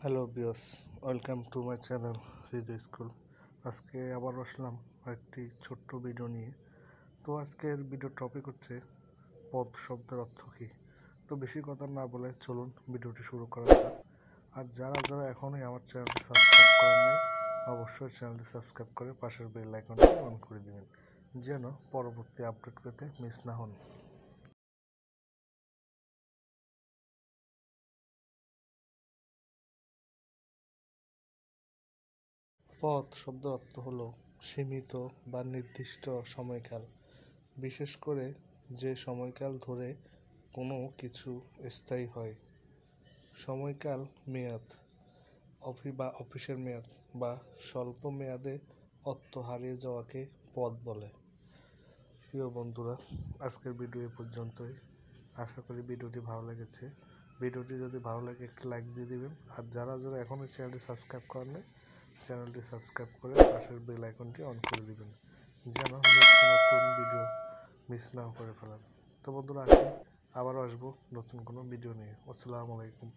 Hello বিয়স, welcome to my channel Hriday school. আজকে আবার আসলাম একটি ছোট্ট ভিডিও নিয়ে। তো আজকের ভিডিও টপিক হচ্ছে পদ শব্দের অর্থ কী। তো বেশি কথা না বলে চলুন ভিডিওটি শুরু করা যাক। আর যারা এখনই আমার চ্যানেলটি সাবস্ক্রাইব করেন নাই, অবশ্যই চ্যানেলটি সাবস্ক্রাইব করে পাশের বেল আইকনটি অন করে দেবেন, যেন পরবর্তী আপডেট পেতে মিস না হন। পথ শব্দের অর্থ হলো সীমিত বা নির্দিষ্ট সময়কাল, বিশেষ করে যে সময়কাল ধরে কোনো কিছু স্থায়ী হয়। সময়কাল মেয়াদ, অফিসের মেয়াদ বা স্বল্প মেয়াদে অর্থ হারিয়ে যাওয়াকে পথ বলে। প্রিয় বন্ধুরা, আজকের ভিডিও এ পর্যন্তই। আশা করি ভিডিওটি ভালো লেগেছে। ভিডিওটি যদি ভালো লাগে একটি লাইক দিয়ে দিবেন। আর যারা এখনও চ্যানেলটি সাবস্ক্রাইব করেন নাই, চ্যানেলটি সাবস্ক্রাইব করে পাশের বেল আইকনটি অন করে দিবেন, যেন নতুন নতুন ভিডিও মিস না করে ফেলেন। তো বন্ধুরা, আসি আবারও আসবো নতুন কোনো ভিডিও নিয়ে। আসসালামু আলাইকুম।